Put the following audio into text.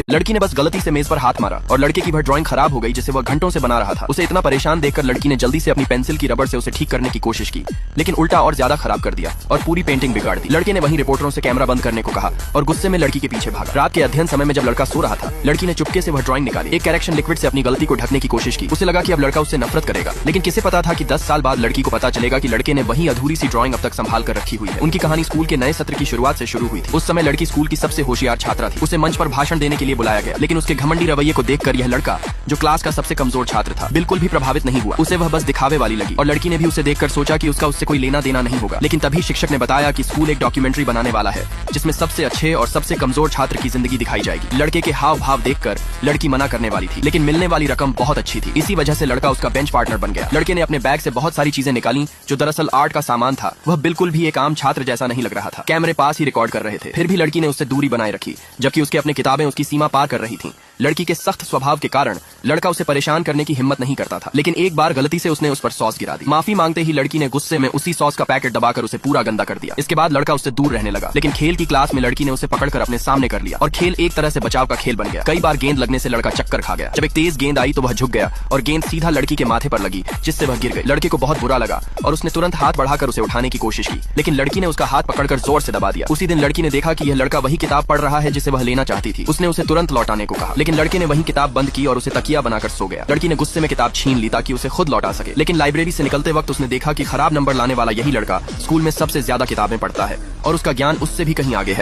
लड़की ने बस गलती से मेज पर हाथ मारा और लड़के की वह ड्राइंग खराब हो गई जिसे वह घंटों से बना रहा था। उसे इतना परेशान देखकर लड़की ने जल्दी से अपनी पेंसिल की रबड़ से उसे ठीक करने की कोशिश की, लेकिन उल्टा और ज्यादा खराब कर दिया और पूरी पेंटिंग बिगाड़ दी। लड़के ने वहीं रिपोर्टरों से कैमरा बंद करने को कहा और गुस्से में लड़की के पीछे भागा। रात के अध्ययन समय में जब लड़का सो रहा था, लड़की ने चुपके से वह ड्राइंग निकाली, एक करेक्शन लिक्विड से अपनी गलती को ढकने की कोशिश की। उसे लगा कि अब लड़का उससे नफरत करेगा, लेकिन किसे पता था कि 10 साल बाद लड़की को पता चलेगा कि लड़के ने वही अधूरी सी ड्राइंग अब तक संभाल कर रखी हुई है। उनकी कहानी स्कूल के नए सत्र की शुरुआत से शुरू हुई थी। उस समय लड़की स्कूल की सबसे होशियार छात्रा थी। उसे मंच पर भाषण देने के लिए बुलाया गया, लेकिन उसके घमंडी रवैये को देखकर यह लड़का, जो क्लास का सबसे कमजोर छात्र था, बिल्कुल भी प्रभावित नहीं हुआ। उसे वह बस दिखावे वाली लगी और लड़की ने भी उसे देखकर सोचा कि उसका उससे कोई लेना देना नहीं होगा। लेकिन तभी शिक्षक ने बताया कि स्कूल एक डॉक्यूमेंट्री बनाने वाला है जिसमें सबसे अच्छे और सबसे कमजोर छात्र की जिंदगी दिखाई जाएगी। लड़के के हाव भाव देखकर लड़की मना करने वाली थी, लेकिन मिलने वाली रकम बहुत अच्छी थी। इसी वजह से लड़का उसका बेंच पार्टनर बन गया। लड़के ने अपने बैग से बहुत सारी चीजें निकाली जो दरअसल आर्ट का सामान था। वह बिल्कुल भी एक आम छात्र जैसा नहीं लग रहा था। कैमरे पास ही रिकॉर्ड कर रहे थे, फिर भी लड़की ने उससे दूरी बनाए रखी, जबकि उसके अपने किताबें उसकी सीमा पार कर रही थीं। लड़की के सख्त स्वभाव के कारण लड़का उसे परेशान करने की हिम्मत नहीं करता था, लेकिन एक बार गलती से उसने उस पर सॉस गिरा दी। माफी मांगते ही लड़की ने गुस्से में उसी सॉस का पैकेट दबाकर उसे पूरा गंदा कर दिया। इसके बाद लड़का उससे दूर रहने लगा, लेकिन खेल की क्लास में लड़की ने उसे पकड़कर अपने सामने कर लिया और खेल एक तरह से बचाव का खेल बन गया। कई बार गेंद लगने से लड़का चक्कर खा गया। जब एक तेज गेंद आई तो वह झुक गया और गेंद सीधा लड़की के माथे पर लगी, जिससे वह गिर गई। लड़के को बहुत बुरा लगा और उसने तुरंत हाथ बढ़ाकर उसे उठाने की कोशिश की, लेकिन लड़की ने उसका हाथ पकड़कर जोर से दबा दिया। उसी दिन लड़की ने देखा कि यह लड़का वही किताब पढ़ रहा है जिसे वह लेना चाहती थी। उसने उसे तुरंत लौटाने को कहा, लेकिन लड़के ने वही किताब बंद की और उसे तकिया बनाकर सो गया। लड़की ने गुस्से में किताब छीन ली ताकि उसे खुद लौटा सके, लेकिन लाइब्रेरी से निकलते वक्त उसने देखा कि खराब नंबर लाने वाला यही लड़का स्कूल में सबसे ज्यादा किताबें पढ़ता है और उसका ज्ञान उससे भी कहीं आगे है।